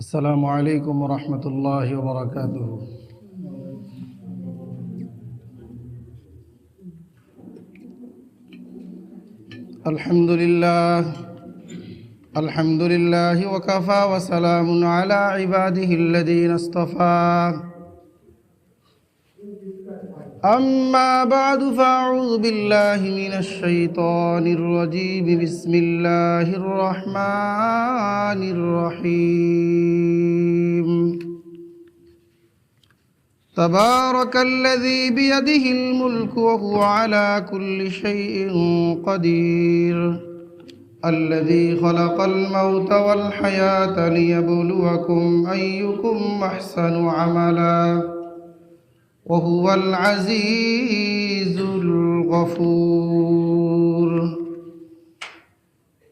السلام عليكم ورحمة الله وبركاته. الحمد لله وكفى وسلام على عباده الذين اصطفى. أما بعد فأعوذ بالله من الشيطان الرجيم. بسم الله الرحمن الرحيم. تبارك الذي بيده الملك وهو على كل شيء قدير. الذي خلق الموت والحياة ليبلوكم أيكم أحسن عملا وهو العزيز الغفور.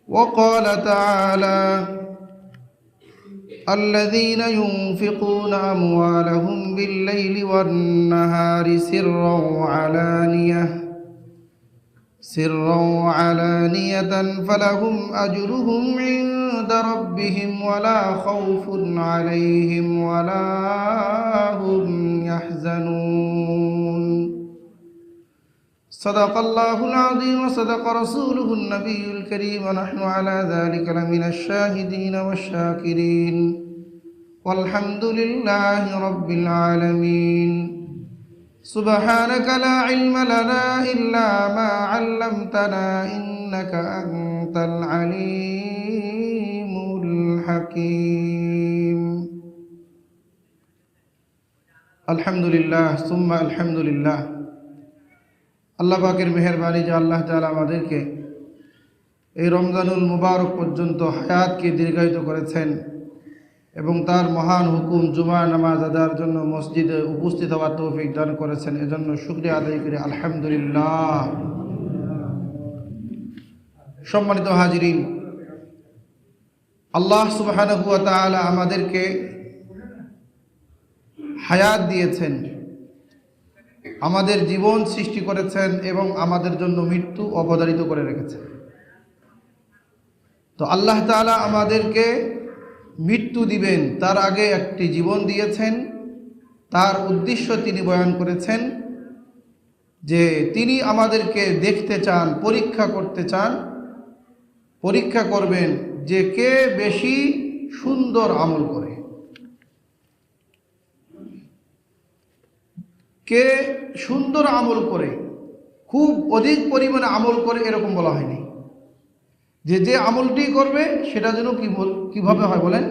وقال تعالى: الذين ينفقون أموالهم بالليل والنهار سرا وعلانية فلهم أجرهم عند ربهم ولا خوف عليهم ولا هم يحزنون. صدق الله العظيم وصدق رسوله النبي الكريم ونحن على ذلك لمن الشاهدين والشاكرين والحمد لله رب العالمين. سبحانك لا علم لنا إلا ما علمتنا إنك أنت العليم الحكيم. الحمد لله ثم الحمد لله. আল্লাহ পাকের মেহেরবানি যে আল্লাহ তাআলা আমাদেরকে এই রমজানুল মুবারক পর্যন্ত হায়াতকে দীর্ঘায়িত করেছেন এবং তার মহান হুকুম জুমা নামাজ আদায়ের জন্য মসজিদে উপস্থিত হওয়ার তৌফিক দান করেছেন। এজন্য শুকরিয়া আদায় করি আলহামদুলিল্লাহ। সম্মানিত হাজিরিন, আল্লাহ সুবহানাহু ওয়া তাআলা আমাদেরকে হায়াত দিয়েছেন, আমাদের জীবন সৃষ্টি করেছেন এবং আমাদের জন্য মৃত্যু অবধারিত করে রেখেছেন। তো আল্লাহ তাআলা আমাদেরকে মৃত্যু দিবেন তার আগে একটি জীবন দিয়েছেন। তার উদ্দেশ্য তিনি বয়ান করেছেন যে তিনি আমাদেরকে দেখতে চান, পরীক্ষা করতে চান, পরীক্ষা করবেন যে কে বেশি সুন্দর আমল করে, কে সুন্দর আমল করে, খুব অধিক পরিমাণে আমল করে এরকম বলা হয়নি। যে আমলটি করবে সেটা যেন কিভাবে হয় বলেন,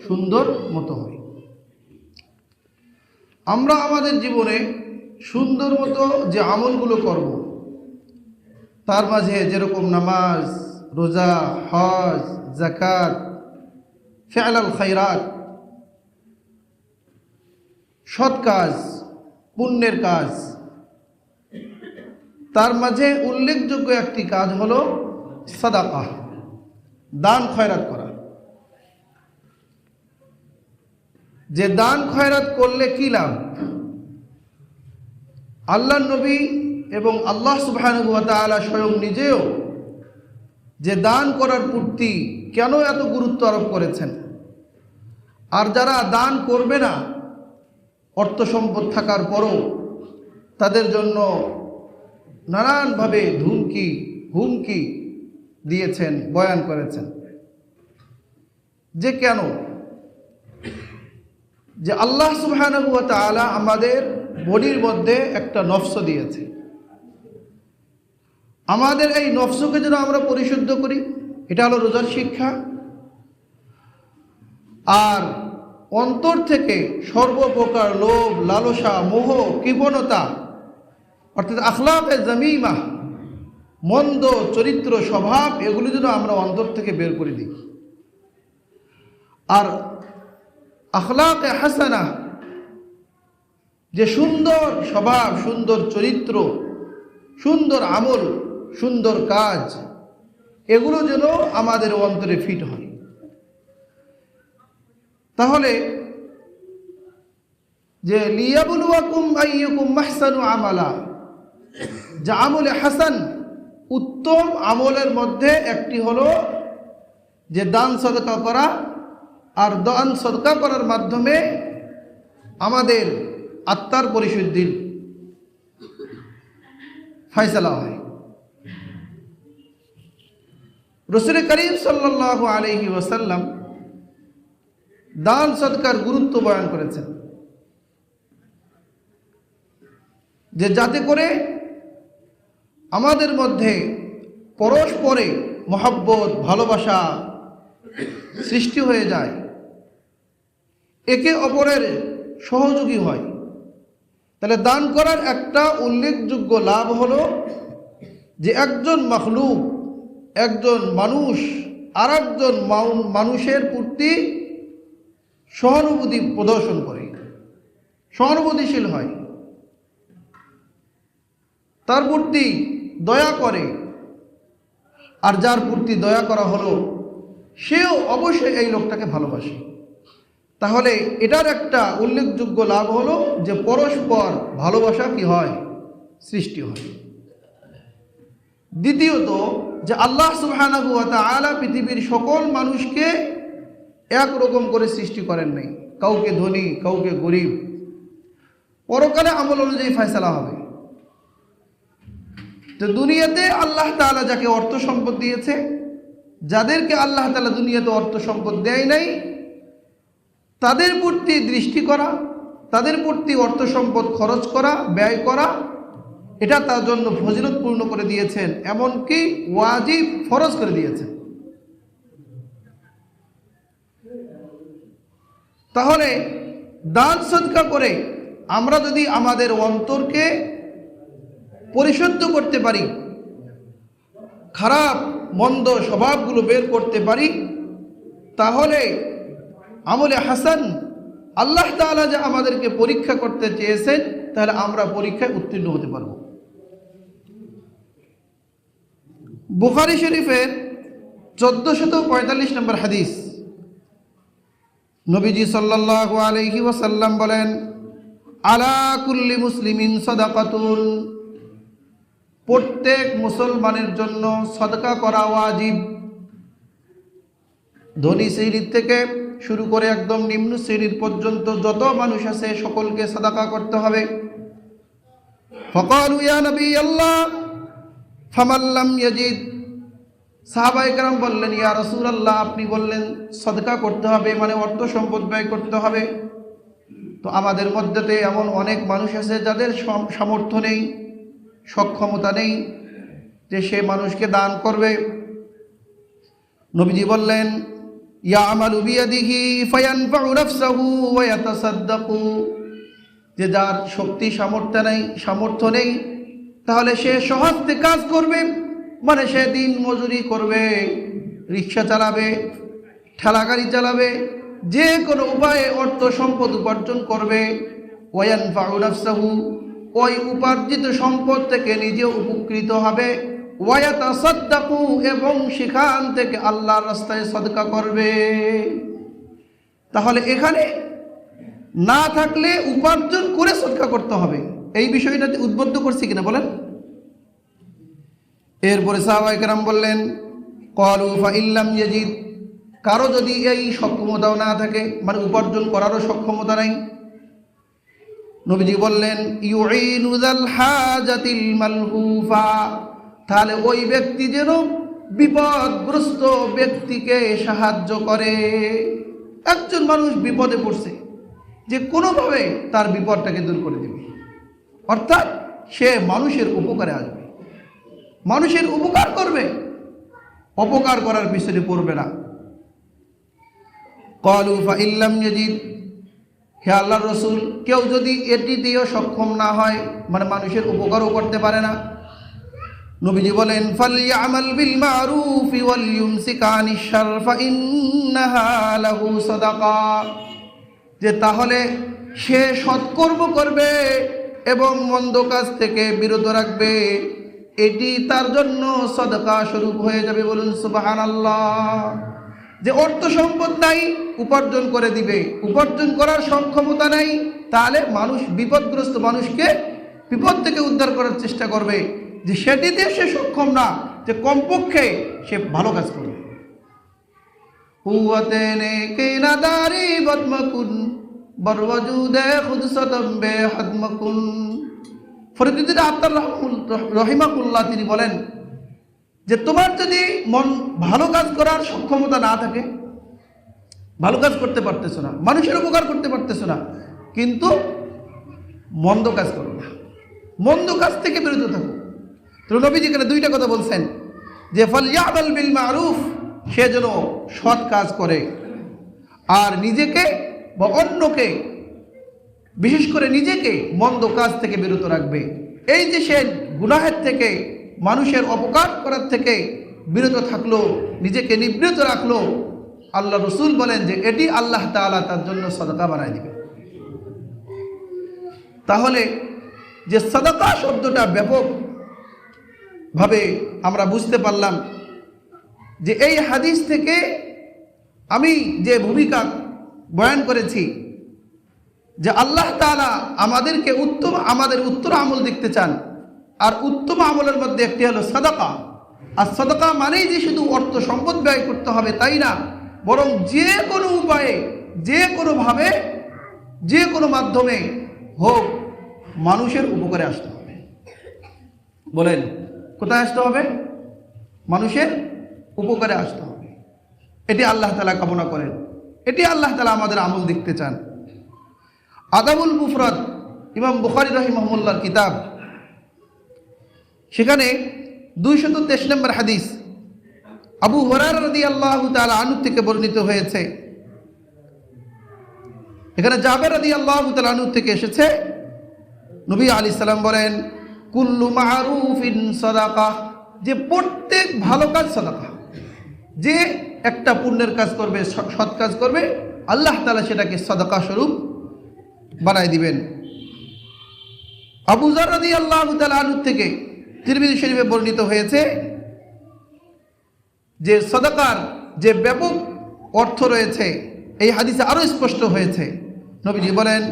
সুন্দর মতো হয়। আমরা আমাদের জীবনে সুন্দর মতো যে আমলগুলো করব, তার মাঝে যেরকম নামাজ, রোজা, হজ, যাকাত, ফিআলুল খায়রাত, সৎ কাজ, পুণ্যের কাজ, তার মাঝে উল্লেখযোগ্য একটি কাজ হলো সাদাকা, দান খয়রাত করা। যে দান খয়রাত করলে কি লাভ, আল্লাহর নবী এবং আল্লাহ সুবহানাহু ওয়া তাআলা স্বয়ং নিজেও যে দান করার প্রতি কেন এত গুরুত্ব আরোপ করেছেন। আর যারা দান করবে না, অর্থ সম্পদ থাকার পরও তাদের জন্য নানানভাবে হুমকি দিয়েছেন, বয়ান করেছেন। যে কেন, যে আল্লাহ সুবহানাহু ওয়া তাআলা আমাদের বডির মধ্যে একটা নফস দিয়েছে। আমাদের এই নফসকে যেন আমরা পরিশুদ্ধ করি, এটা হলো রোজার শিক্ষা। আর অন্তর থেকে সর্বপ্রকার লোভ, লালসা, মোহ, কৃপণতা অর্থাৎ আখলাকে জামিমা, মন্দ চরিত্র, স্বভাব, এগুলো যেন আমরা অন্তর থেকে বের করে দিই। আর আখলাকে হাসানা, যে সুন্দর স্বভাব, সুন্দর চরিত্র, সুন্দর আমল, সুন্দর কাজ, এগুলো যেন আমাদের অন্তরে ফিট হয়। তাহলে যে লিয়াবলুয়াকুম আইয়ুকুম আহসানু আমালা, যে আমলে হাসান, উত্তম আমলের মধ্যে একটি হলো যে দান সদকা করা আর দান সদকা করার মাধ্যমে আমাদের আত্মার পরিশুদ্ধির ফয়সালা হয়। রাসূল করিম সাল্লাল্লাহু আলাইহি ওয়াসাল্লাম দান সদকার গুরুত্ব বয়ান করেছেন যে যাতে করে আমাদের মধ্যে পরস্পরে মহব্বত ভালোবাসা সৃষ্টি হয়ে যায়, একে অপরের সহযোগী হয়। তাহলে দান করার একটা উল্লেখযোগ্য লাভ হলো যে একজন মাখলুক, একজন মানুষ আর একজন মানুষের প্রতি সহানুভূতি প্রদর্শন করে, সহানুভূতিশীল হয়, তার প্রতি দয়া করে। আর যার প্রতি দয়া করা হলো সেও অবশ্যই এই লোকটাকে ভালোবাসে। তাহলে এটার একটা উল্লেখযোগ্য লাভ হলো যে পরস্পর ভালোবাসা কি হয়, সৃষ্টি হয়। দ্বিতীয়ত যে আল্লাহ সুবহানাহু ওয়া তাআলা পৃথিবীর সকল মানুষকে একরকম করে সৃষ্টি করেন নাই, কাউকে ধনী কাউকে গরিব। পরকালে আমল অনুযায়ী ফয়সালা হবে। তো দুনিয়াতে আল্লাহ তাআলা যাকে অর্থ সম্পদ দিয়েছে, যাদেরকে আল্লাহ তাআলা দুনিয়াতে অর্থ সম্পদ দেয় নাই, তাদের প্রতি দৃষ্টি করা, তাদের প্রতি অর্থ সম্পদ খরচ করা, ব্যয় করা, এটা তার জন্য ফজিলতপূর্ণ করে দিয়েছেন, এমনকি ওয়াজিব ফরজ করে দিয়েছেন। তাহলে দান সদকা করে আমরা যদি আমাদের অন্তরকে পরিশুদ্ধ করতে পারি, খারাপ মন্দ স্বভাবগুলো বের করতে পারি, তাহলে আমলে হাসান আল্লাহ তাআলা যে আমাদেরকে পরীক্ষা করতে চেয়েছেন, তাহলে আমরা পরীক্ষায় উত্তীর্ণ হতে পারব। বুখারী শরীফের 1445 নম্বর হাদিস, নবীজি সাল্লাল্লাহু আলাইহি ওয়াসাল্লাম বলেন, আলা কুল্লি মুসলিমিন সাদাকাতুন, প্রত্যেক মুসলমানের জন্য সদকা করা ওয়াজিব। ধনী শ্রেণীর থেকে শুরু করে একদম নিম্ন শ্রেণীর পর্যন্ত যত মানুষ আছে সকলকে সাদাকা করতে হবে। ফাকালু ইয়া নবী আল্লাহ ফামান লাম ইয়াজিদ, সাহাবায়ে কেরাম বললেন, ইয়া রাসূলুল্লাহ, আপনি বললেন সাদকা করতে হবে, মানে অর্থ সম্পদ ব্যয় করতে হবে। তো আমাদের মধ্যেতে এমন অনেক মানুষ আছে যাদের সামর্থ্য নেই, সক্ষমতা নেই যে সে মানুষকে দান করবে। নবীজি বললেন, ইয়ামালু বিয়াদিহি ফায়ানফাউ নাফসাহু ওয়া ইয়াতাসাদ্দাকু, যে যার শক্তি সামর্থ্য নেই, তাহলে সে সহজে কাজ করবে, মানে সে দিন মজুরি করবে, রিক্সা চালাবে, ঠেলাগাড়ি চালাবে, যে কোনো উপায়ে অর্থ সম্পদ উপার্জন করবে। ওয়ায়ানফাউ নাফসাহু, ওই উপার্জিত সম্পদ থেকে নিজে উপকৃত হবে। ওয়ায়াতাসাদ্দাকু, এবং সেখান থেকে আল্লাহর রাস্তায় সদকা করবে। তাহলে এখানে না থাকলে উপার্জন করে সদকা করতে হবে, এই বিষয়টা উদ্বুদ্ধ করছি কিনা বলেন। এরপরে সাহাবায়ে কেরাম বললেন, ক্বালু ফাইল্লাম ইয়াজিদ, কারো যদি এই সক্ষমতাও না থাকে, মানে উপার্জন করারও সক্ষমতা নাই, নবীজি বললেন, ইউঈনু যাল হাজাতিল মালহুফা, তাহলে ওই ব্যক্তি যেন বিপদগ্রস্ত ব্যক্তিকে সাহায্য করে। একজন মানুষ বিপদে পড়ছে, যে কোনোভাবে তার বিপদটাকে দূর করে দেবে, অর্থাৎ সে মানুষের উপকারে আসবে, মানুষের উপকার করবে, অপকার করার পিছনে পড়বে না। ক্বালু ফাইল্লাম ইয়াজিদ, হে আল্লাহর রাসূল, কেউ যদি এটি দিয়েও সক্ষম না হয়, মানে মানুষের উপকারও করতে পারে না, নবীজি বলেন, ফালইআমাল বিল মারুফি ওয়াল ইউমসিক আনিশ শার ফাইন্নাহা লাহু সাদাকা, যে তাহলে সে সৎকর্ম করবে এবং মন্দ কাজ থেকে বিরত রাখবে, এটি তার জন্য সদকা স্বরূপ হয়ে যাবে। বলুন সুবহানাল্লাহ। যে অর্থ সম্পদ নাই, উপার্জন করে দিবে, উপার্জন করার সক্ষমতা নাই, তাহলে মানুষ বিপদগ্রস্ত মানুষকে বিপদ থেকে উদ্ধার করার চেষ্টা করবে, যে সেটিতে সে সক্ষম না, যে কমপক্ষে সে ভালো কাজ করবে। কুওয়াতে নে কে নাদারি বদমকুন বরওয়াজুদে খুদসতম বে হাদমকুন। ফরিদুদ্দিন আত্তার রহিমাকুল্লাহ তিনি বলেন যে তোমার যদি মন ভালো কাজ করার সক্ষমতা না থাকে, ভালো কাজ করতে পারতেছো না, মানুষের উপকার করতে পারতেছো না, কিন্তু মন্দ কাজ করো না, মন্দ কাজ থেকে বিরত থাকো। তো নবীজি এখানে দুইটা কথা বলছেন যে ফালইয়ামাল বিল মারুফ, সে যেন সৎ কাজ করে আর নিজেকে বা অন্যকে, বিশেষ করে নিজেকে মন্দ কাজ থেকে বিরত রাখবে। এই যে সে গুনাহের থেকে, মানুষের অপকার করার থেকে বিরত থাকলো, নিজেকে নিবৃত রাখলো, আল্লাহ রসুল বলেন যে এটি আল্লাহ তাআলা তার জন্য সাদাকা বানায় দিবে। তাহলে যে সাদাকা শব্দটা ব্যাপকভাবে আমরা বুঝতে পারলাম যে এই হাদিস থেকে আমি যে ভূমিকা বয়ান করেছি যে আল্লাহ তাআলা আমাদেরকে আমাদের উত্তর আমল দেখতে চান, আর উত্তম আমলের মধ্যে একটি হলো সাদাকা। আর সাদাকা মানেই যে শুধু অর্থ সম্পদ ব্যয় করতে হবে তাই না, বরং যে কোনো উপায়ে, যে কোনোভাবে, যে কোনো মাধ্যমে হোক মানুষের উপকারে আসতে হবে। বলেন কোথায় আসতে হবে? মানুষের উপকারে আসতে হবে। এটি আল্লাহ তাআলা কামনা করেন, এটি আল্লাহ তাআলা আমাদের আমল দেখতে চান। আদাবুল মুফরাদ ইমাম বুখারী রাহিমাহুল্লাহর কিতাব, সেখানে 223 নম্বর হাদিস আবু হুরায়রা রাদিয়াল্লাহু তাআলা আনহু থেকে বর্ণিত হয়েছে। এখানে জাবের রাদিয়াল্লাহু তাআলা আনহু থেকে এসেছে, নবী আলাইহিস সালাম বলেন কুল্লু মারুফিন সাদাকা, যে প্রত্যেক ভালো কাজ সাদাকা। যে একটা পুণ্যের কাজ করবে, সৎ কাজ করবে, আল্লাহ তাআলা সেটাকে সাদাকা স্বরূপ বানায় দিবেন। আবু যর রাদিয়াল্লাহু তাআলা আনহু থেকে তিরমিজি শরীফে বর্ণিত হয়েছে যে সাদাকার যে ব্যাপক অর্থ রয়েছে এই হাদিসে আরো স্পষ্ট হয়েছে। নবীজি বলেন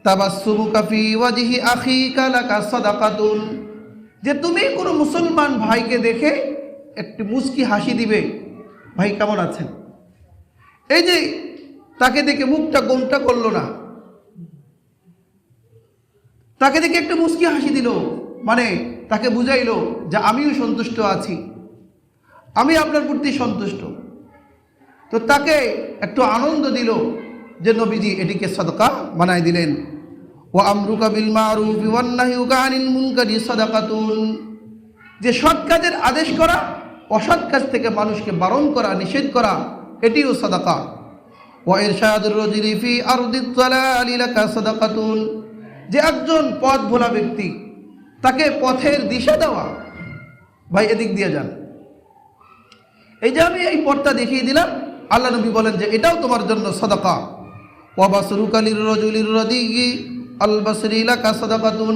তাবাসসুমুকা ফি ওয়াজহি আখিকা লাকা সাদাকাতুন, যে তুমি কোনো মুসলমান ভাইকে দেখে একটি মুস্কি হাসি দিবে, ভাই কেমন আছেন, এই যে তাকে দেখে মুখটা গোমটা করলো না, তাকে দেখে একটা মুস্কি হাসি দিল, মানে তাকে বুঝাইলো যে আমিও সন্তুষ্ট আছি, আমি আপনার প্রতি সন্তুষ্ট। তো তাকে একটু আনন্দ দিল যে নবীজি এটিকে সাদাকা বানায় দিলেন। ওয়া আমরুকা বিল মারুফি ওয়ান নাহিউকা আনিল মুনকারি সাদাকাতুন, যে সৎ কাজের আদেশ করা, অসৎ কাজ থেকে মানুষকে বারণ করা, নিষেধ করা, এটিও সাদাকা। ওয়া ইরশাদুর রাজুলি ফি আরদিত যালালি লাকা সাদাকাতুন, যে একজন পথ ভোলা ব্যক্তি তাকে পথের দিশা দেওয়া, ভাই এদিক দিয়ে যান, এই যে আমি এই পথটা দেখিয়ে দিলাম, আল্লাহ নবী বলেন যে এটাও তোমার জন্য সাদাকা। ওয়া বাসরুকা লিররাজুলির রাদিয়ি আল বাসরি লাকা সাদাকাতুন,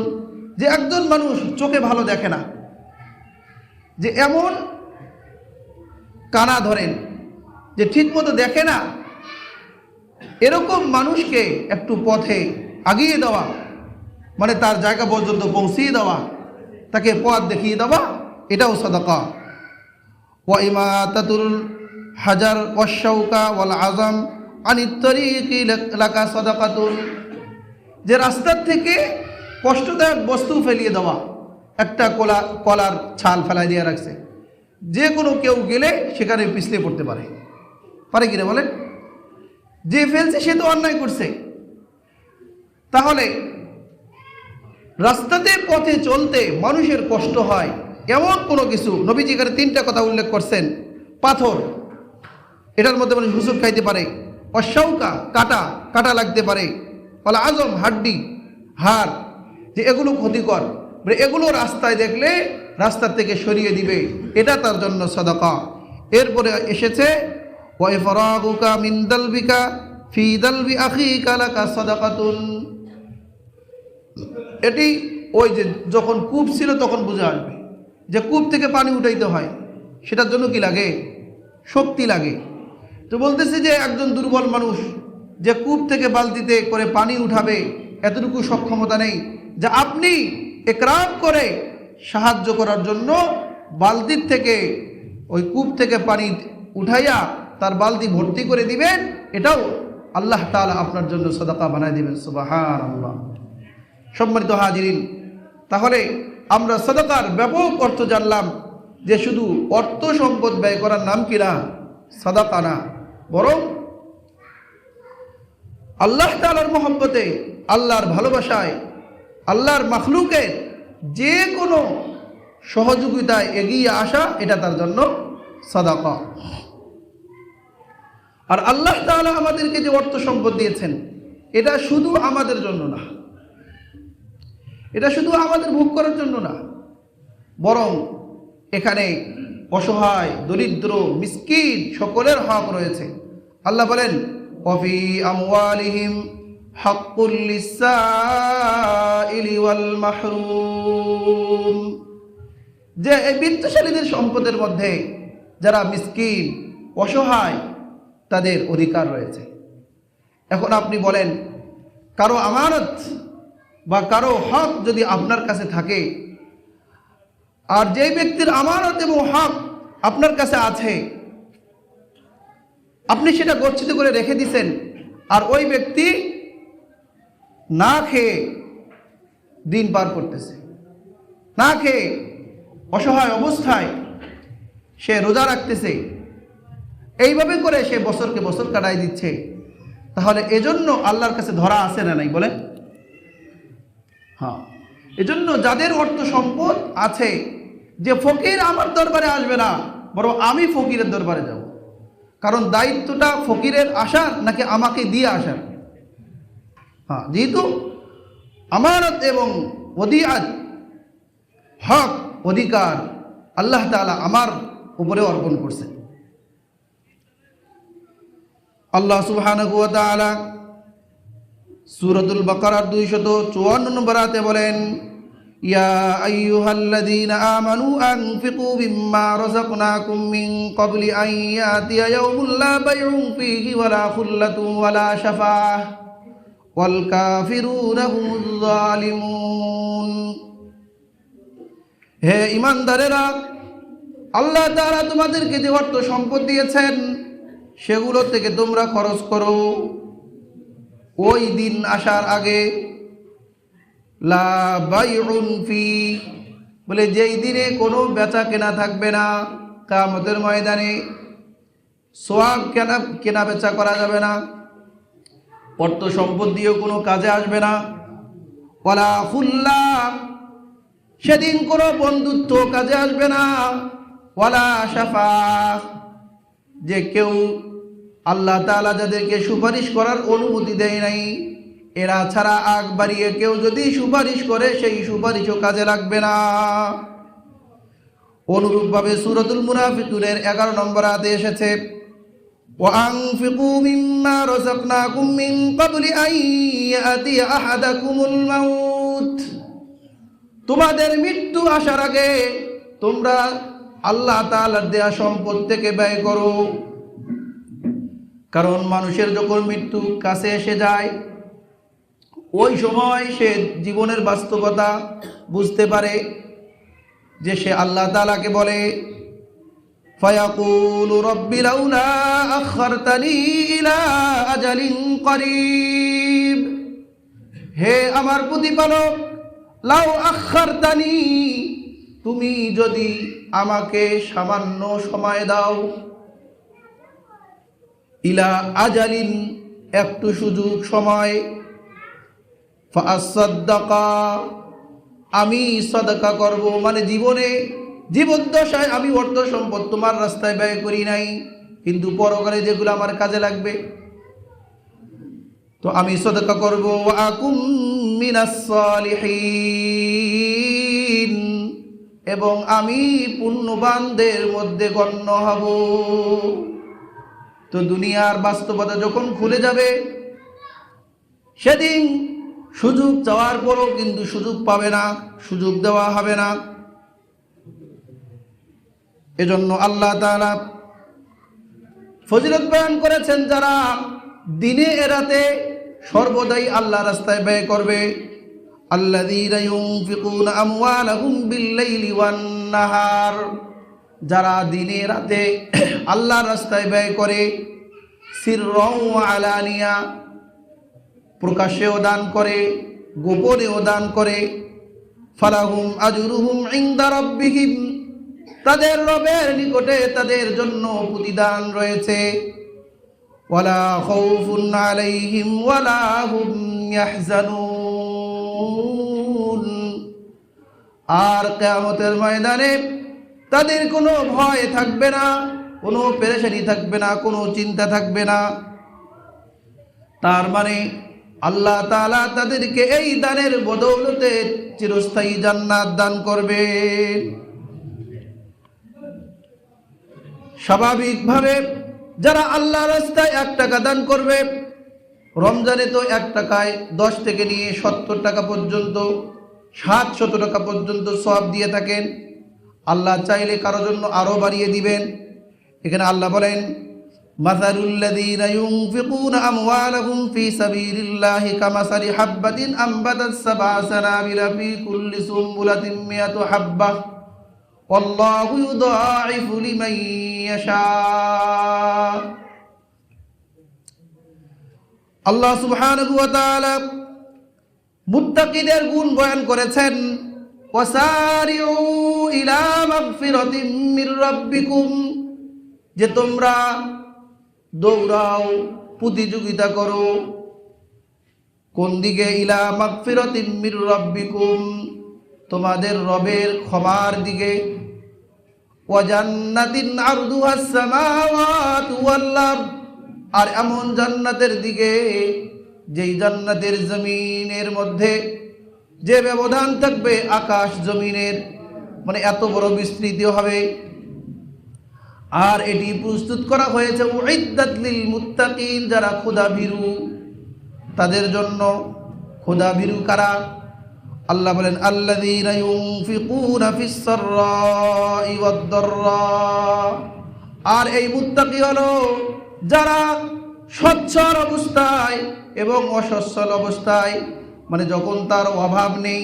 যে একজন মানুষ চোখে ভালো দেখে না, যে এমন কানা ধরেন যে ঠিকমতো দেখে না, এরকম মানুষকে একটু পথে আগিয়ে দেওয়া, মানে তার জায়গা পর্যন্ত পৌঁছিয়ে দেওয়া, তাকে পথ দেখিয়ে দেওয়া, এটাও সাদাকা। ওয়া ইমাতাতুল হাজার ওয়াশ-শাওকা ওয়াল আযাম আনিত তরিকি লাকা সাদাকাতুন, যে রাস্তার থেকে কষ্টদায়ক বস্তু ফেলিয়ে দেওয়া, একটা কলার ছাল ফেলাই দিয়ে রাখছে, যে কোনো কেউ গেলে সেখানে পিছলে পড়তে পারে, পারে কিনা বলেন? যে ফেলছে সে তো অন্যায় করছে। তাহলে রাস্তাতে পথে চলতে মানুষের কষ্ট হয় এমন কোনো কিছু, নবীজি এখানে 3টা কথা উল্লেখ করছেন। পাথর, এটার মধ্যে মানুষ হুসুক খাইতে পারে, অশাউকা কাটা লাগতে পারে, ওয়াল আজম হাড্ডি হাড়, যে এগুলো ক্ষতিকর, এগুলো রাস্তায় দেখলে রাস্তা থেকে সরিয়ে দিবে, এটা তার জন্য সাদাকা। এরপরে এসেছে ওয়া ইফরাগুকা মিন দালবিকা ফি দালবি আখিকা লাকা সাদাকাতুন, এটি ওই যে যখন কূপ ছিল তখন বুঝে আসবে যে কূপ থেকে পানি উঠাইতে হয়, সেটার জন্য কি লাগে? শক্তি লাগে। তো বলতেছে যে একজন দুর্বল মানুষ যে কূপ থেকে বালতিতে করে পানি উঠাবে, এতটুকু সক্ষমতা নেই, যে আপনি একরাম করে সাহায্য করার জন্য বালতির থেকে, ওই কূপ থেকে পানি উঠাইয়া তার বালতি ভর্তি করে দিবেন, এটাও আল্লাহ তাআলা আপনার জন্য সাদাকা বানায় দিবেন। সুবহানাল্লাহ। সম্মানিত হাজিরিন, তাহলে আমরা সাদাকার ব্যাপক অর্থ জানলাম যে শুধু অর্থ সম্পদ ব্যয় করার নাম কি না সাদাকা না, বরং আল্লাহ তাআলার মহব্বতে, আল্লাহর ভালোবাসায়, আল্লাহর মাখলুকের যে কোনো সহযোগিতায় এগিয়ে আসা, এটা তার জন্য সাদাকা। আর আল্লাহ তাআলা আমাদেরকে যে অর্থ সম্পদ দিয়েছেন, এটা শুধু আমাদের জন্য না, এটা শুধু আমাদের ভোগ করার জন্য না, বরং এখানে অসহায়, দরিদ্র, মিসকিন সকলের হক রয়েছে। আল্লাহ বলেন, ওয়াফি আমওয়ালিহিম হাক্কুল লিসাইলি ওয়াল মাহরুম, যে এই বিত্তশালীদের সম্পদের মধ্যে যারা মিসকিন, অসহায়, তাদের অধিকার রয়েছে। এখন আপনি বলেন, কারো আমানত বা কারো হক যদি আপনার কাছে থাকে, আর যেই ব্যক্তির আমানত এবং হক আপনার কাছে আছে, আপনি সেটা গচ্ছিত করে রেখে দিয়েছেন, আর ওই ব্যক্তি না খেয়ে দিন পার করতেছে, না খেয়ে অসহায় অবস্থায় সে রোজা রাখতেছে, এইভাবে করে সে বছরকে বছর কাটাই দিচ্ছে, তাহলে এজন্য আল্লাহর কাছে ধরা আছে না নাই বলেন? হ্যাঁ, এজন্য যাদের অর্থ সম্পদ আছে, যে ফকির আমার দরবারে আসবে না, বরং আমি ফকিরের দরবারে যাব। কারণ দায়িত্বটা ফকিরের আসার নাকি আমাকে দিয়ে আসার? হ্যাঁ, যেহেতু আমানত এবং ওদিয়াত, হক, অধিকার আল্লাহ তাআলা আমার উপরে অর্পণ করছেন। আল্লাহ সুবহানাহু ওয়া তাআলা সূরাতুল বাকারার 254 নম্বর আয়াতে বলেন, ইয়া আইয়ুহাল্লাযীনা আমানু আনফিকু মিম্মা রাযাকনাকুম মিন ক্বাবলি আন ইয়াতিয়া ইয়াউমুন লা বাইউন ফীহি ওয়ালা খুল্লাতুন ওয়ালা শাফাআহ ওয়াল কাফিরুনা হুমুয যালিমুন। হে ঈমানদারেরা, আল্লাহ তাআলা তোমাদেরকে যে অর্থ সম্পদ দিয়েছেন, সেগুলো থেকে তোমরা খরচ করো ওই দিন আসার আগে। লা বাইউন ফি, বলে যেই দিনে কোনো বেচা কেনা থাকবে না, কিয়ামতের ময়দানে সোয়াব কেনা বেচা করা যাবে না, অর্থ সম্পদ দিয়েও কোনো কাজে আসবে না। ওয়ালা খুল্লা, সেদিন কোনো বন্ধুত্ব কাজে আসবে না। ওয়ালা শাফাআহ, যে কেউ আল্লাহ তাআলা যাদেরকে সুপারিশ করার অনুমতি দেয় নাই, এরা ছাড়া আগ বাড়িয়ে কেউ যদি সুপারিশ করে, সেই সুপারিশও কাজে লাগবে না। অনুরূপভাবে সূরাতুল মুনাফিকুনের 11 নম্বর আয়াতে এসেছে, ওয়ানফিকু মিম্মা রাযাকনাকুম মিন ক্বাবলি আন ইয়াতিয়া আহাদাকুমুল মাউত, তোমাদের মৃত্যু আসার আগে তোমরা আল্লাহ তাআলার দেয়া সম্পদ থেকে ব্যয় করো। কারণ মানুষের যখন মৃত্যু কাছে এসে যায়, ওই সময় সে জীবনের বাস্তবতা বুঝতে পারে, যে সে আল্লাহ তাআলাকে বলে, ফায়াকুলু রাব্বি লাউলা আখখারতানি ইলা আজালিন করিব, হে আমার প্রতিপালক, লাউ আখখারতানি, তুমি যদি আমাকে সামান্য সময় দাও, ইলা আজালিন, একটু সুযোগ সময়, ফাআসাদ্দাকা, আমি সাদাকা করব, মানে জীবদ্দশায় আমি অর্থ সম্পদ তোমার রাস্তায় ব্যয় করি নাই, কিন্তু পরকালে যেগুলো আমার কাজে লাগবে তো আমি সাদাকা করব। ওয়া আকুম মিনাস সালিহিন, এবং আমি পুণ্যবানদের মধ্যে গণ্য হব। তো দুনিয়ার বাস্তবতা যখন খুলে যাবে, সেদিন সুযোগ চাওয়ার পরও কিন্তু সুযোগ পাবে না, সুযোগ দেওয়া হবে না। এজন্য আল্লাহ তাআলা ফজিলত বয়ান করেছেন, যারা দিনে রাতে সর্বদাই আল্লাহ রাস্তায় ব্যয় করবে, আল্লাযীনা ইউনফিকুনা আমওয়ালাহুম বিল-লাইলি ওয়ান-নাহার, যারা দিনে রাতে আল্লাহর রাস্তায় ব্যয় করে, সিররাও ওয়া আলানিয়া, প্রকাশ্যেও দান করে, গোপনেও দান করে, ফালাহুম আজরুহুম ইনদা রাব্বিহিম, তাদের রবের নিকটে তাদের জন্য প্রতিদান রয়েছে। ওয়ালা খাউফুন আলাইহিম ওয়ালা হুম ইয়াহজানুন, আর কিয়ামতের ময়দানে তাদের কোনো ভয় থাকবে না, কোনো পেরেশানি থাকবে না, কোনো চিন্তা থাকবে না। তার মানে আল্লাহ তাআলা তাদেরকে এই দানের বদৌলতে চিরস্থায়ী জান্নাত দান করবে। স্বাভাবিকভাবে যারা আল্লাহর রাস্তায় 1 টাকা দান করবে, রমজানে তো 1 টাকায় 10 থেকে নিয়ে 70 টাকা পর্যন্ত, 700 টাকা পর্যন্ত সওয়াব দিয়ে থাকেন। আল্লাহ চাইলে কারো জন্য আরো বাড়িয়ে দিবেন। এখানে আল্লাহ বলেন, মাসালুল্লাযীনা ইউনফিকুনা আমওয়ালাহুম ফী সাবিলিল্লাহি কামাসালি হাববাতিন আনবাতাস সাবআ সানাবিলা ফী কুল্লি সুমবুলাতিন মিয়াতু হাব্বাহ ওয়াল্লাহু ইউদাঈফু লিমান ইয়াশা। আল্লাহ সুবহানাহু ওয়া তাআলা মুত্তাকিদের গুণ বয়ান করেছেন, ওয়াসারিউ ইলা মাগফিরাতিম মির রাব্বিকুম, যে তোমরা দৌড়াও, প্রতিযোগিতা করো, কোন দিকে? ইলা মাগফিরাতিম মির রাব্বিকুম, তোমাদের রবের ক্ষমার দিকে। ওয়া জান্নাতিন আরদুহাস সামাওয়াতু ওয়াল আরদ, আর এমন জান্নাতের দিকে যেই জান্নাতের জমিনের মধ্যে যে ব্যবধান থাকবে আকাশ জমিনের, মানে এত বড় বিস্তৃতি হবে। আর এটি প্রস্তুত করা হয়েছে উইদ্দাত লিল মুত্তাকিন, যারা খোদাভীরু তাদের জন্য। খোদাভীরু কারা? আল্লাহ বলেন, আল্লাযীনা ইউনফিকুনা ফিস সাররাই ওয়াদ দাররা, আর এই মুত্তাকি হলো যারা সচ্ছল অবস্থায় এবং অসচ্ছল অবস্থায়, মানে যখন তার অভাব নেই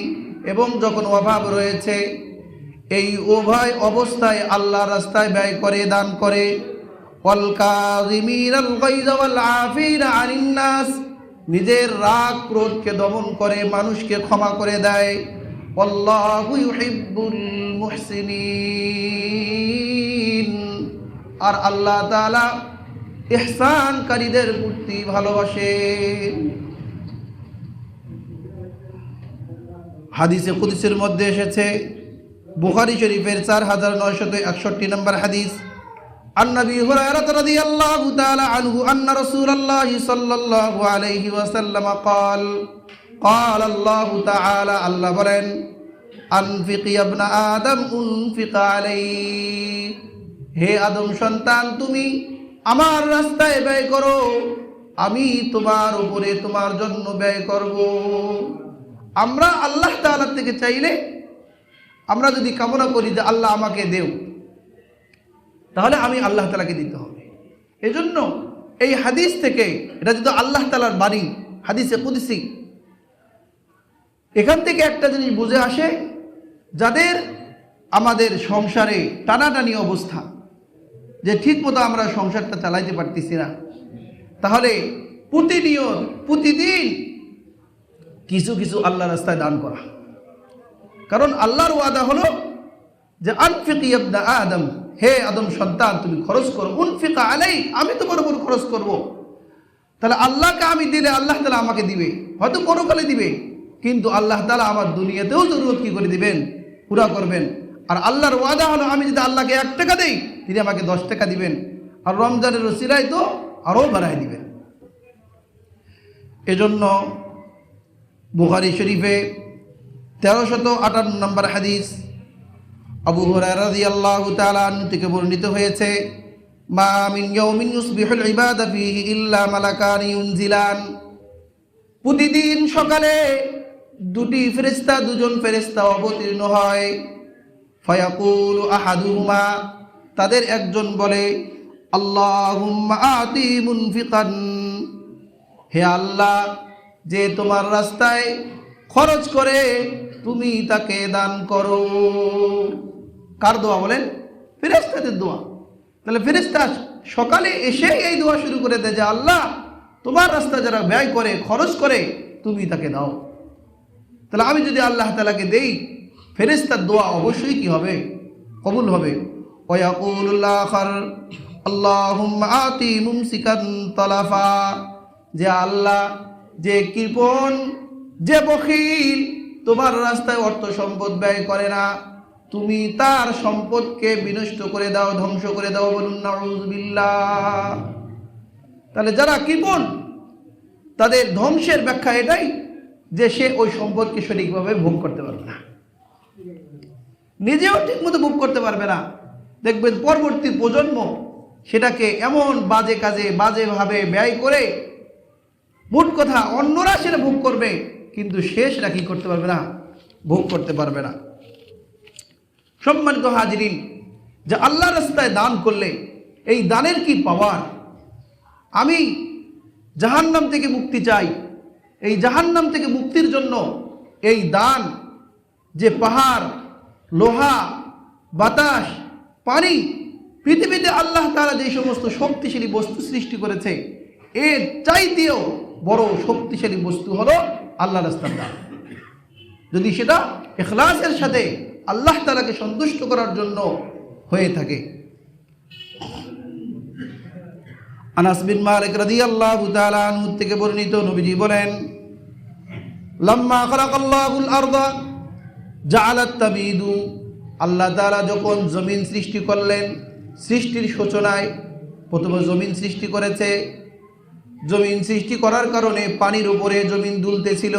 এবং যখন অভাব রয়েছে, এই উভয় অবস্থায় আল্লাহর রাস্তায় ব্যয় করে, দান করে। ওয়াল কাযিমিনাল গায়যা ওয়াল আফিনা আনিন নাস, নিজের রাগ ক্রোধকে দমন করে, মানুষকে ক্ষমা করে দেয়। আল্লাহু ইউহিব্বুল মুহসিনিন, আর আল্লাহ তাআলা ইহসানকারীদের প্রতি ভালোবাসে। হাদিসে কুদসির মধ্যে এসেছে, বুখারী শরীফের 4961 নম্বর হাদিস, আন নবী হুরায়রা রাদিয়াল্লাহু তাআলা আনহু আন্না রাসূলুল্লাহি সাল্লাল্লাহু আলাইহি ওয়াসাল্লাম قال قال الله تعالى, আল্লাহ বলেন, আনফিক ইয়া ইবনা আদম উনফিক আলাইক, হে আদম সন্তান, তুমি আমার রাস্তায় ব্যয় করো, আমি তোমার উপরে তোমার জন্য ব্যয় করব। আমরা আল্লাহ তাআলা থেকে চাইলে, আমরা যদি কামনা করি যে আল্লাহ আমাকে দেও, তাহলে আমি আল্লাহ তাআলাকে দিতে হবে। এজন্য এই হাদিস থেকে, এটা যদি আল্লাহ তাআলার বাণী, হাদিসে কুদসি, এখান থেকে একটা জিনিস বুঝে আসে, যাদের আমাদের সংসারে টানাটানি অবস্থা, যে ঠিক মতো আমরা সংসারটা চালাইতে পারতেছি না, তাহলে প্রতিদিন কিছু কিছু আল্লাহর রাস্তায় দান করা। কারণ আল্লাহর ওয়াদা হলো যে আনফিক ইয়া ইবনা আদম, হে আদম সন্তান, তুমি খরচ করো, উনফিক আলাই, আমি তোমার উপর খরচ করব। তাহলে আল্লাহকে আমি দিলে আল্লাহ তাআলা আমাকে দিবে, হয়তো পরকালে দিবে, কিন্তু আল্লাহ তাআলা আমার দুনিয়াতেও জরুরত কি করে দিবেন? পুরা করবেন। আর আল্লাহর ওয়াদা হলো, আমি যদি আল্লাহকে 1 টাকা দেই, তিনি আমাকে 10 টাকা দিবেন, আর রমজানের ওসিলায় তো আরও বাড়ায় দিবেন। এজন্য বুখারী শরীফে 1358 নম্বর হাদিস, আবু হুরায়রা রাদিয়াল্লাহু তাআলা আনহু থেকে বর্ণিত হয়েছে, মা মিন ইয়াউমিন ইউসবিহুল ইবাদা ফীহি ইল্লা মালাকানি ইউনজিলান, প্রতিদিন সকালে দুজন ফেরেশতা অবতীর্ণ হয়। ফায়াকুলু আহাদুহুমা, তাদের একজন বলে, আল্লাহুম্মা আতি মুনফিকান, হে আল্লাহ, যে তোমার রাস্তায় খরচ করে তুমি তাকে দান করো। কার দোয়া বলেন? ফেরেশতাদের দোয়া। তাহলে ফেরেশতা সকালে এসে এই দোয়া শুরু করে দেয় যে আল্লাহ তোমার রাস্তা যারা ব্যয় করে খরচ করে তুমি তাকে দাও। তাহলে আমি যদি আল্লাহ তাআলাকে দেই, ফেরেশতার দোয়া অবশ্যই কি হবে? কবুল হবে। ওয়ায়াকুলুল আখার আল্লাহুম্মা আতি মুমসিকান তালাফা, যে আল্লাহ, যে কৃপণ, যে বখিল তোমার রাস্তায় অর্থ সম্পদ ব্যয় করে না, তুমি তার সম্পদকে বিনষ্ট করে দাও, ধ্বংস করে দাও। বলুন নাউযুবিল্লাহ। তাহলে যারা কৃপণ তাদের ধ্বংসের ব্যাখ্যা এটাই যে সে ওই সম্পদকে সঠিকভাবে ভোগ করতে পারবে না, নিজেও ঠিকমতো ভোগ করতে পারবে না। দেখবেন পরবর্তী প্রজন্ম সেটাকে এমন বাজে কাজে বাজেভাবে ব্যয় করে, মোট কথা অন্যরা সেটা ভোগ করবে কিন্তু সে সেটা কি করতে পারবে না? ভোগ করতে পারবে না। সম্মানিত হাজিরিন, যে আল্লাহ রাস্তায় দান করলে এই দানের কি পাওয়ার! আমি জাহান্নাম থেকে মুক্তি চাই, এই জাহান্নাম থেকে মুক্তির জন্য এই দান, যে পাহাড়, লোহা, বাতাস, পানি, পৃথিবীতে আল্লাহ তাআলা যে সমস্ত শক্তিশালী বস্তু সৃষ্টি করেছে এর চাইতেও বড় শক্তিশালী বস্তু হলো আল্লাহ রাস্তার দান। যদি সেটা ইখলাসের সাথে আল্লাহ তাআলাকে সন্তুষ্ট করার জন্য হয়ে থাকে। আনাস বিন মালিক রাদিয়াল্লাহু তাআলা আনহু থেকে বর্ণিত, নবীজি বলেন, লাম্মা খালাকাল্লাহুল আরদা জাআলাত তাবিদু, আল্লাহ তাআলা যখন জমিন সৃষ্টি করলেন, সৃষ্টির সূচনায় প্রথমে জমিন সৃষ্টি করেছে। জমিন সৃষ্টি করার কারণে পানির উপরে জমিন দুলতেছিল।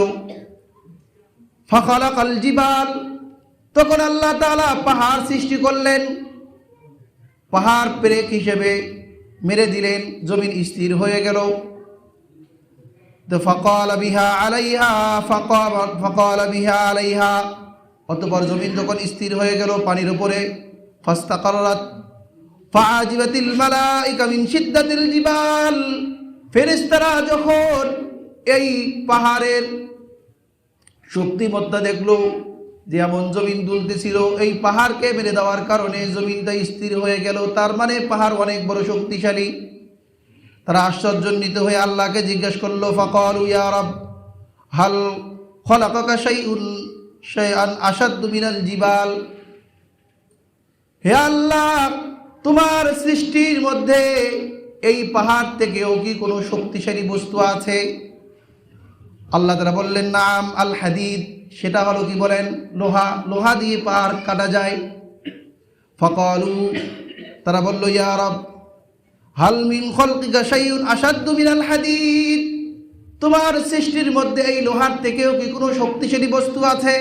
ফাখালাকাল জিবাল, তখন আল্লাহ তাআলা পাহাড় সৃষ্টি করলেন, পাহাড় পেরেক হিসেবে মেরে দিলেন, জমিন স্থির হয়ে গেল। তো ফাকালা বিহা আলাইহা, অতঃপর জমিন যখন স্থির হয়ে গেল পানির উপরে, ফাস্তাকাররাত ফাআজিবাতিল মালাইকা মিন শিদ্দাতিল জিবাল, ফেরেশতারা যখন এই পাহাড়ের শক্তিমত্তা দেখলো, যে এমন জমিন দুলতেছিল, এই পাহাড়কে মেরে দেওয়ার কারণে জমিনটা স্থির হয়ে গেল, তার মানে পাহাড় অনেক বড় শক্তিশালী। তারা আশ্চর্যান্বিত হয়ে আল্লাহকে জিজ্ঞেস করলো, ফাকালু ইয়া রাব হাল খলাকাকা শাইআন আশাদ্দু মিনাল জিবাল, হে আল্লাহ, তোমার সৃষ্টির মধ্যে এই পাহাড় থেকেও কি কোনো শক্তিশালী বস্তু আছে? আল্লাহ তাআলা বললেন, নাম আল হাদিদ, সেটা হলো কি বলেন? লোহা। লোহা দিয়ে পাহাড় কাটা যায়। ফাকালু, তারা বলল, ইয়া রাব হাল মিন খলকিকা শাইউন আশাদ্দু মিনাল হাদিদ, তোমার সৃষ্টির মধ্যে এই লোহার থেকেও কি কোনো শক্তিশালী বস্তু আছে?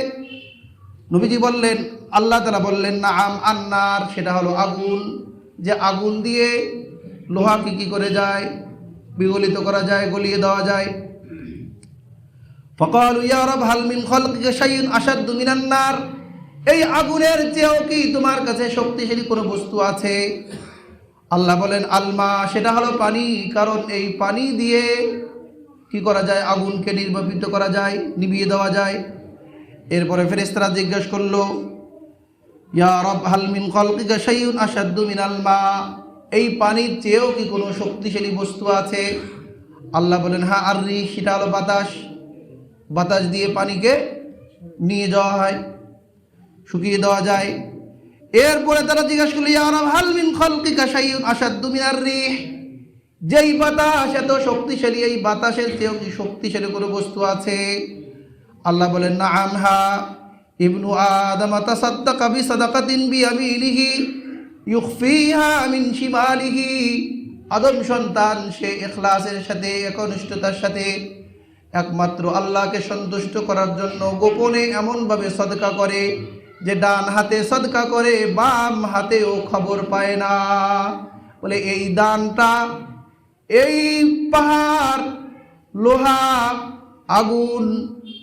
নবীজি বললেন, আল্লাহ তাআলা বললেন, নাম আন্নার, সেটা হলো আগুন, যে আগুন দিয়ে লোহাকে কি করে যায়? বিগলিত করা যায়, গলিয়ে দেওয়া যায়। ফাকালু ইয়া রাব হাল মিন খলকিকা শাইউন আশাদ্দু মিনান নার, এই আগুনের চেয়েও কি তোমার কাছে শক্তিশালী কোনো বস্তু আছে? আল্লাহ বলেন, আলমা, সেটা হলো পানি, কারণ এই পানি দিয়ে কি করা যায়? আগুনকে নির্বাপিত করা যায়, নিভিয়ে দেওয়া যায়। এরপরে ফেরেশতারা জিজ্ঞেস করলো, ইয়া রাব হাল মিন খলকিকা শাইউন আশাদ্দু মিনাল মা, এই পানির চেয়েও কি কোনো শক্তিশালী বস্তু আছে? আল্লাহ বলেন, হ্যাঁ, আর রিহ, সেটা হলো বাতাস, বাতাস দিয়ে পানিকে নিয়ে যাওয়া হয়, শুকিয়ে দেওয়া যায়। এরপরে তারা জিজ্ঞাসা করলো, ইয়া রাব হাল মিন খলকিকা শাইউন আশাদ্দু মিনার রিহ, যেই বাতাস এত শক্তিশালী, এই বাতাসের চেয়েও কি শক্তিশালী কোনো বস্তু আছে? আল্লাহ বলেন, নাআম, হ্যাঁ, ইবনু আদম তাসাদ্দাকা বিসাদাকাতিন বিয়ামিনিহি ইউখফিহা মিন শিমালিহি, আদম সন্তান সে ইখলাসের সাথে, একনিষ্ঠতার সাথে একমাত্র আল্লাহকে সন্তুষ্ট করার জন্য গোপনে এমনভাবে সদকা করে যে ডান হাতে সদকা করে, বাম হাতেও খবর পায় না। বলে এই দানটা এই পাহাড়, লোহা, আগুন,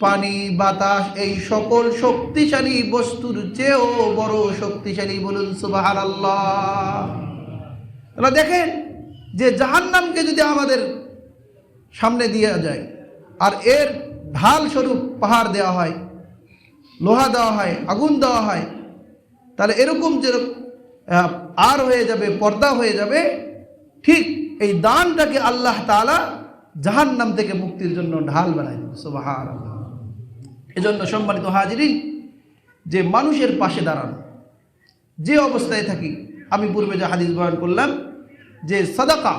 পানি, বাতাস, এই সকল শক্তিশালী বস্তুর চেয়েও বড় শক্তিশালী। বলুন সুবহানাল্লাহ। তাহলে দেখেন যে জাহান্নামকে যদি আমাদের সামনে দিয়ে যায় আর এর ঢাল স্বরূপ পাহাড় দেওয়া হয়, লোহা দেওয়া হয়, আগুন দেওয়া হয়, তাহলে এরকম যে আর হয়ে যাবে, পর্দা হয়ে যাবে, ঠিক এই দানটাকে আল্লাহ তাআলা জাহান্নাম থেকে মুক্তির জন্য ঢাল বানায় দেবে। সুবহানাল্লাহ। এজন্য সম্মানিত হাজিরিন, যে মানুষের পাশে দাঁড়ানো, যে অবস্থায় থাকি, আমি পূর্বে যে হাদিস বয়ান করলাম যে সাদাকা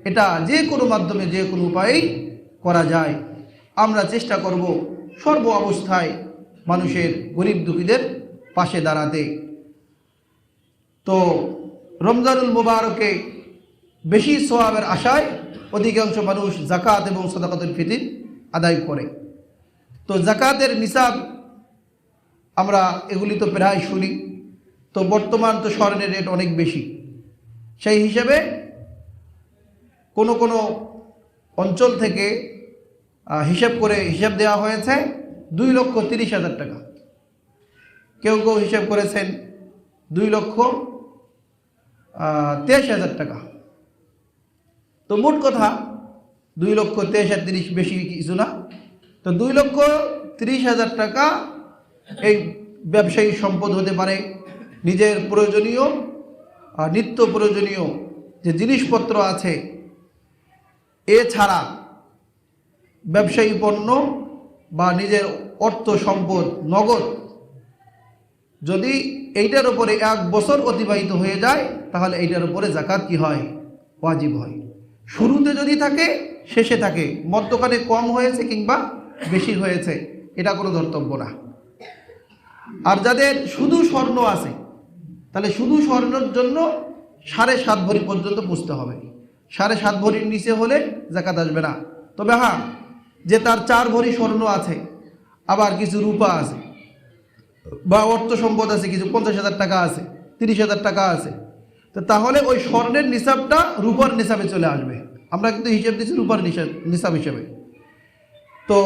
এটা যে কোনো মাধ্যমে যে কোনো উপায়েই করা যায়। আমরা চেষ্টা করব সর্ব অবস্থায় মানুষের গরিব দুঃখীদের পাশে দাঁড়াতে। তো রমজানুল মুবারকে বেশি সওয়াবের আশায় অধিকাংশ মানুষ যাকাত এবং সাদাকাতুল ফিতর আদায় করে। তো যাকাতের নিসাব আমরা এগুলি তো প্রায় শুনি। তো বর্তমান তো স্বর্ণের রেট অনেক বেশি, সেই হিসেবে কোনো কোনো অঞ্চল থেকে হিসাব দেওয়া হয়েছে 2,30,000 টাকা। কেউ কেউ হিসাব করেছেন 2,23,000 টাকা। তো মোট কথা 2,23,030 বেশি কিছু না। তো 2,30,000 টাকা এই ব্যবসায়ী সম্পদ হতে পারে। নিজের প্রয়োজনীয় নিত্য প্রয়োজনীয় যে জিনিসপত্র আছে, এছাড়া ব্যবসায়ী পণ্য বা নিজের অর্থ সম্পদ নগদ, যদি এইটার উপরে 1 বছর অতিবাহিত হয়ে যায় তাহলে এইটার উপরে যাকাত কি হয়? ওয়াজিব হয়। শুরুতে যদি থাকে, শেষে থাকে, মধ্যখানে কম হয়েছে কিংবা বেশি হয়েছে, এটা কোনো ধর্তব্য না। আর যাদের শুধু স্বর্ণ আছে, তাহলে শুধু স্বর্ণের জন্য 7.5 ভরি পর্যন্ত পুষতে হবে। 7.5 ভরির নিচে হলে যাকাত আসবে না। তবে হ্যাঁ, যে তার 4 ভরি স্বর্ণ আছে, আবার কিছু রূপা আছে বা অর্থ সম্পদ আছে, কিছু 50,000 টাকা আছে, 30,000 টাকা আছে, তো তাহলে ওই স্বর্ণের নিসাবটা রূপার নিসাবে চলে আসবে। আমরা কিন্তু হিসাব দিচ্ছি রূপার নিসাব হিসেবে। তো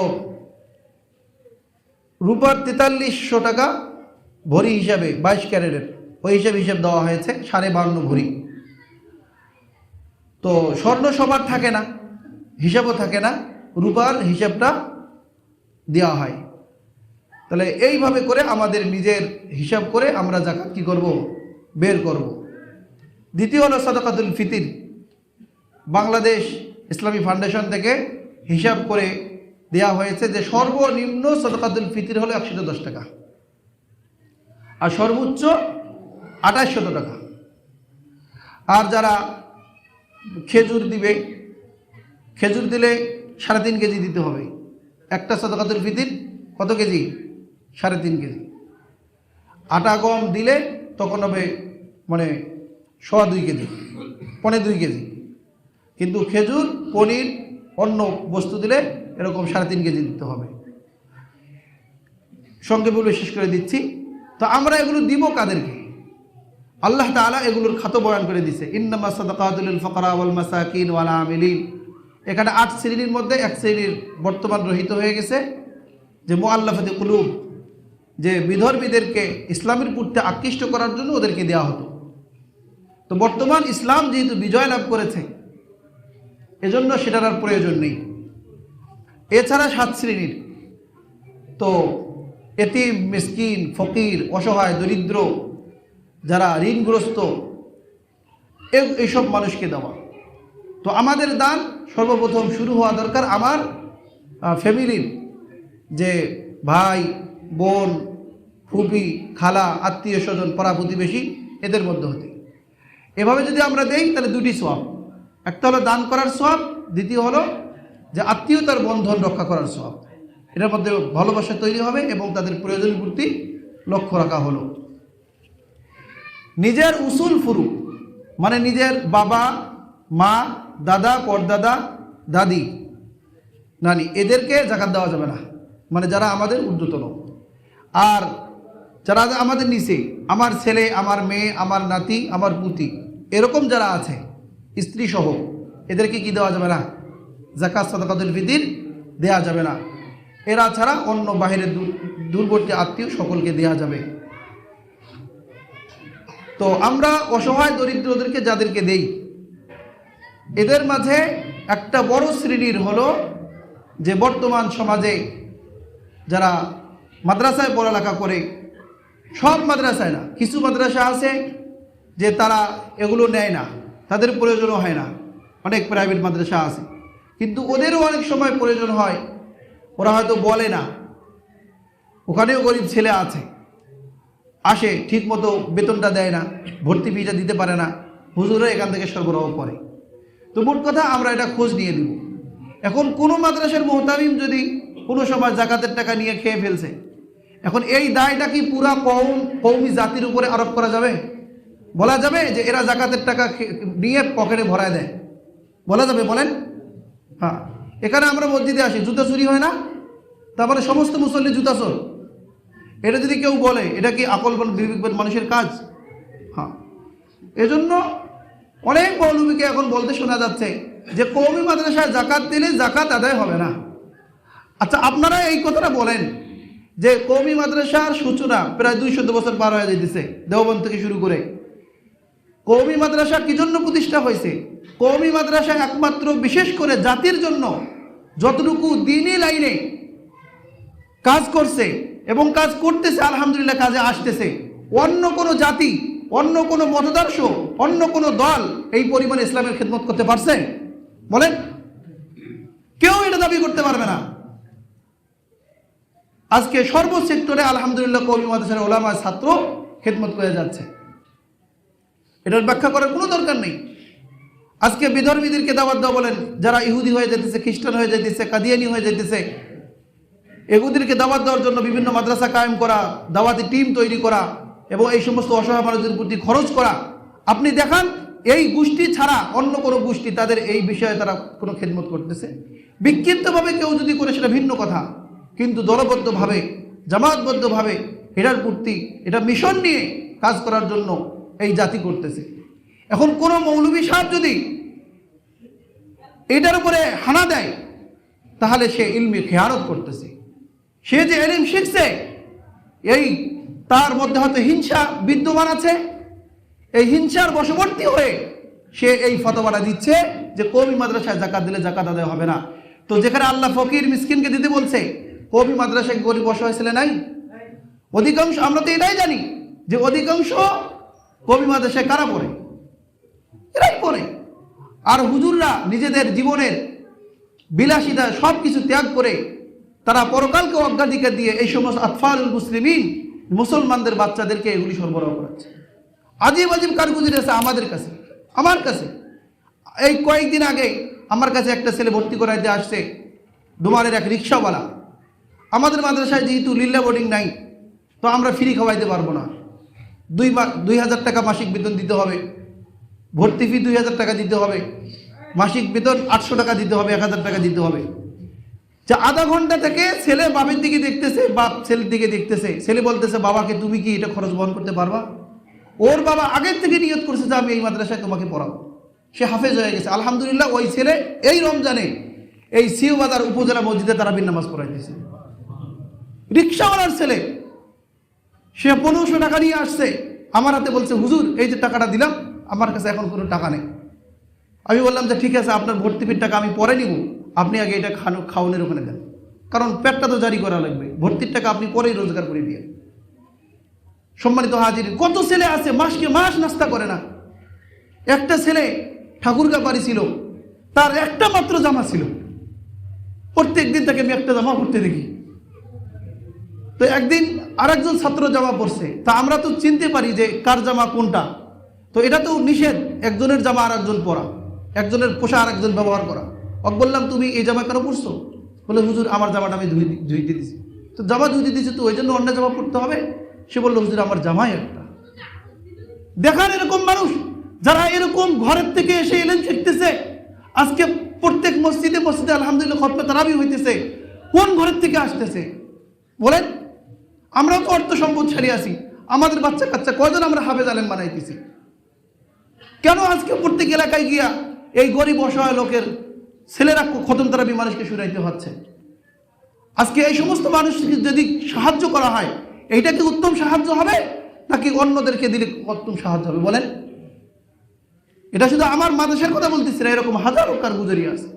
রূপার 4300 টাকা ভরি হিসাবে 22 ক্যারেটের ওই হিসাব দেওয়া হয়েছে 52.5 ভরি। তো স্বর্ণ সবার থাকে না, হিসাবও থাকে না, রূপার হিসাবটা দেওয়া হয়। তাহলে এইভাবে করে আমাদের নিজের হিসাব করে আমরা যাকাত কি করব? বের করব। দ্বিতীয় হলো সাদাকাতুল ফিতর। বাংলাদেশ ইসলামী ফাউন্ডেশন থেকে হিসাব করে দেয়া হয়েছে যে সর্বনিম্ন সাদাকাতুল ফিতর হলো 110 টাকা আর সর্বোচ্চ 2800 টাকা। আর যারা খেজুর দিবে, খেজুর দিলে 3.5 কেজি দিতে হবে। একটা সাদাকাতুল ফিতর কত কেজি? 3.5 কেজি। আটা গম দিলে তখন হবে মানে 2.25 কেজি, 2.25 কেজি। কিন্তু খেজুর, পনির, অন্য বস্তু দিলে এরকম 3.5 কেজি দিতে হবে। সংক্ষেপে শেষ করে দিচ্ছি। তো আমরা এগুলো দিব কাদেরকে? আল্লাহ তাআলা এগুলোর খাতো বয়ান করে দিছে, ইন্নামাস সাদাকাতুল লিল ফুকারা ওয়াল মাসাকিন ওয়াল আমিলিন। এখানে 8 শ্রেণীর মধ্যে 1 শ্রেণীর বর্তমান রহিত হয়ে গেছে, যে মুআল্লাফাতি কুলুব, যে বিধর্মীদেরকে ইসলামের প্রতি আকৃষ্ট করার জন্য ওদেরকে দেওয়া হতো। তো বর্তমান ইসলাম যেহেতু বিজয় লাভ করেছে, এজন্য সেটার আর প্রয়োজন নেই। এছাড়া 7 শ্রেণীর, তো এতিম, মিসকিন, ফকির, অসহায়, দরিদ্র, যারা ঋণগ্রস্ত, এইসব মানুষকে দেওয়া। তো আমাদের দান সর্বপ্রথম শুরু হওয়া দরকার আমার ফ্যামিলির, যে ভাই, বোন, ফুপি, খালা, আত্মীয় স্বজন, পাড়া প্রতিবেশী, এদের মধ্যে হতে। এভাবে যদি আমরা দেই তাহলে 2টি সওয়াব। একটা হলো দান করার সওয়াব, দ্বিতীয় হলো যে আত্মীয়তার বন্ধন রক্ষা করার সওয়াব। এটার মধ্যে ভালোবাসা তৈরি হবে এবং তাদের প্রয়োজনের প্রতি লক্ষ্য রাখা হলো। নিজের উসুল ফুরু মানে নিজের বাবা, মা, দাদা, পরদাদা, দাদি, নানি, এদেরকে যাকাত দেওয়া যাবে না, মানে যারা আমাদের ঊর্ধ্বতন। আর যারা আমাদের নিচে, আমার ছেলে, আমার মেয়ে, আমার নাতি, আমার পুতি, এরকম যারা আছে স্ত্রী সহ, এদেরকে কি দেওয়া যাবে না? যাকাত সাদাকাতুল ফিতর দেওয়া যাবে না। এরা ছাড়া অন্য বাহিরের দূরবর্তী আত্মীয় সকলকে দেওয়া যাবে। তো আমরা অসহায় দরিদ্রদেরকে যাদেরকে দেই, এদের মাঝে একটা বড় শ্রেণীর হলো যে বর্তমান সমাজে যারা মাদ্রাসায় পড়ালেখা করে, সব মাদ্রাসায় না, কিছু মাদ্রাসা আছে যে তারা এগুলো নেয় না, তাদের প্রয়োজনও হয় না। অনেক প্রাইভেট মাদ্রাসা আছে, কিন্তু ওদেরও অনেক সময় প্রয়োজন হয়, ওরা হয়তো বলে না। ওখানেও গরিব ছেলে আছে, আসে ঠিক মতো বেতনটা দেয় না, ভর্তি ফিটা দিতে পারে না, হুজুরও এখান থেকে সরবরাহ করে। তো মোট কথা আমরা এটা খোঁজ নিয়ে দিব। এখন কোনো মাদ্রাসার মুহতামিম যদি কোনো সময় জাকাতের টাকা নিয়ে খেয়ে ফেলছে, এখন এই দায়টা কি পুরা কওমি জাতির উপরে আরোপ করা যাবে? বলা যাবে যে এরা জাকাতের টাকা নিয়ে পকেটে ভরায় দেয়? বলা যাবে? বলেন। হ্যাঁ, এখানে আমরা মসজিদে আসি, জুতা চুরি হয় না? তারপরে সমস্ত মুসল্লি জুতা চোর। এটা যদি কেউ বলে, এটা কি আকলবান বিবেকবান মানুষের কাজ? হ্যাঁ, এজন্য অনেক মৌলবীকে এখন বলতে শোনা যাচ্ছে যে কওমি মাদ্রাসায় জাকাত দিলে জাকাত আদায় হবে না। আচ্ছা, আপনারা এই কথাটা বলেন যে কওমি মাদ্রাসার সূচনা প্রায় 200 বছর পার হয়ে যাইতেছে, দেওবন্দ থেকে শুরু করে। কওমি মাদ্রাসা কি জন্য প্রতিষ্ঠা হয়েছে? কওমি মাদ্রাসা একমাত্র বিশেষ করে জাতির জন্য যতটুকু দ্বীনি লাইনে কাজ করছে এবং কাজ করতেছে, আলহামদুলিল্লাহ কাজে আসতেছে, অন্য কোনো জাতি, অন্য কোনো মতাদর্শ, অন্য কোনো দল এই পরিমাণে ইসলামের খেদমত করতে পারছে? বলেন। কেউ এটা দাবি করতে পারবে না। আজকে সর্ব সেক্টরে আলহামদুলিল্লাহ কওমি মাদ্রাসার ওলামা ছাত্র খেদমত করে যাচ্ছে। এটার ব্যাখ্যা করার কোনো দরকার নেই। আজকে বিধর্মীদেরকে দাওয়াত দেওয়া বলেন, যারা ইহুদি হয়ে যেতেছে, খ্রিস্টান হয়ে যেতেছে, কাদিয়ানি হয়ে যেতেছে, এগুদেরকে দাওয়াত দেওয়ার জন্য বিভিন্ন মাদ্রাসা কায়েম করা, দাওয়াতি টিম তৈরি করা এবং এই সমস্ত অসহায় মানুষদের প্রতি খরচ করা। আপনি দেখান এই গোষ্ঠী ছাড়া অন্য কোনো গোষ্ঠী তাদের এই বিষয়ে তারা কোনো খেদমত করতেছে? বিক্ষিপ্তভাবে কেউ যদি করে সেটা ভিন্ন কথা, কিন্তু দলবদ্ধভাবে, জামাতবদ্ধভাবে এটার প্রতি, এটা মিশন নিয়ে কাজ করার জন্য এই জাতি করতেছে। এখন কোনো মৌলভী সাহেব যদি এটার উপরে হানা দেয়, তাহলে সে ইলমি খেয়ানত করতেছে। সে যে ইলম শিখছে, এই তার মধ্যে হয়তো হিংসা বিদ্যমান আছে, এই হিংসার বশবর্তী হয়ে সে এই ফতোয়াটা দিচ্ছে যে কওমি মাদ্রাসায় জাকাত দিলে জাকাত আদায় হবে না। তো যেখানে আল্লাহ ফকির মিসকিনকে দিতে বলছে, কওমি মাদ্রাসায় গরিব অসহায় ছেলে নাই? অধিকাংশ, আমরা তো এটাই জানি যে অধিকাংশ কওমি মাদ্রাসায় কারা পড়ে? এরাই পড়ে। আর হুজুররা নিজেদের জীবনের বিলাসিতা সব কিছু ত্যাগ করে তারা পরকালকে অগ্রাধিকার দিয়ে এই সমস্ত আতফালুল মুসলিমিন, মুসলমানদের বাচ্চাদেরকে এগুলি সরবরাহ করাচ্ছে। আজিব আজিব কারগুজারি আছে আমাদের কাছে, আমার কাছে। এই কয়েকদিন আগে আমার কাছে একটা ছেলে ভর্তি করাইতে আসছে, ডুমারের এক রিক্সাওয়ালা। আমাদের মাদ্রাসায় যেহেতু লিল্লা বোর্ডিং নাই, তো আমরা ফ্রি খাওয়াইতে পারবো না। 2000 টাকা মাসিক বেতন দিতে হবে, ভর্তি ফি 2000 টাকা দিতে হবে, মাসিক বেতন 800 টাকা দিতে হবে, 1000 টাকা দিতে হবে। যে আধা ঘন্টা থেকে ছেলে বাপের দিকে দেখতেছে, বাপ ছেলের দিকে দেখতেছে। ছেলে বলতেছে, বাবাকে তুমি কি এটা খরচ বহন করতে পারবা? ওর বাবা আগের থেকে নিয়ত করছে যে আমি এই মাদ্রাসায় তোমাকে পড়াবো। সে হাফেজ হয়ে গেছে আলহামদুলিল্লাহ। ওই ছেলে এই রমজানে এই সিউবাজার উপজেলা মসজিদে তারাবির নামাজ পড়াইতেছে। রিক্সাওয়ালার ছেলে, সে 1500 টাকা নিয়ে আসছে, আমার হাতে বলছে, হুজুর এই যে টাকাটা দিলাম, আমার কাছে এখন কোনো টাকা নেই। আমি বললাম যে ঠিক আছে, আপনার ভর্তি ফির টাকা আমি পরে নিব, আপনি আগে এটা খাওয়ানোর ওখানে দেন, কারণ পেটটা তো জারি করা লাগবে, ভর্তির টাকা আপনি পরেই রোজগার করে দিয়ে। সম্মানিত হাজির, কত ছেলে আছে মাসকে মাস নাস্তা করে না। একটা ছেলে ঠাকুরগা বাড়ি ছিল, তার একটা মাত্র জামা ছিল, প্রত্যেক দিন তাকে আমি একটা জামা পরতে দেখি। তো একদিন আরেকজন ছাত্র জামা পরছে, তা আমরা তো চিনতে পারি যে কার জামা কোনটা। তো এটা তো নিষেধ একজনের জামা আর একজন পরা, একজনের পোশাক আর একজন ব্যবহার করা। বললাম তুমি এই জামা কেন পরছো? বলে হুজুর আমার জামাটা আমি ধুইতে দিছি। তো জামা ধুইতে দিছি, তো ওই জন্য অন্য জামা পরতে হবে? সে বললো হুজুর আমার জামাই একটা। দেখান এরকম মানুষ যারা এরকম ঘরের থেকে এসে এলেন শিখতেছে। আজকে প্রত্যেক মসজিদে মসজিদে আলহামদুলিল্লাহ খতমে তারাবি হইতেছে, কোন ঘরের থেকে আসতেছে বলেন? আমরাও তো অর্থ সম্পদ ছাড়িয়ে আসি, আমাদের বাচ্চা কাচ্চা কয়জন আমরা হাফেজ আলেম বানাইতেছি? কেন আজকে প্রত্যেক এলাকায় গিয়া এই গরিব অসহায় লোকের ছেলেরা খতম তারাবি মানুষকে শুনাইতে হচ্ছে? আজকে এই সমস্ত মানুষকে যদি সাহায্য করা হয়, এইটা কি উত্তম সাহায্য হবে, নাকি অন্যদেরকে দিলে উত্তম সাহায্য হবে বলেন? এটা শুধু আমার মাদ্রাসার কথা বলতেছি না, এরকম হাজারো কারগুজারি আছে।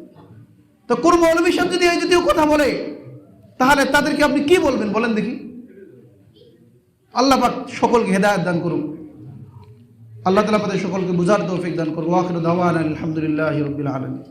তো কোন মৌলভী সাহেব যদি এই জাতীয় কথা বলে, তাহলে তাদেরকে আপনি কি বলবেন বলেন দেখি? আল্লাহ পাক সকলকে হেদায়েত দান করুন। আল্লাহ তাআলা আমাদের সকলকে বুঝার তৌফিক দান করুন। ওয়া আখিরু দাওয়ানা আলহামদুলিল্লাহি রাব্বিল আলামিন।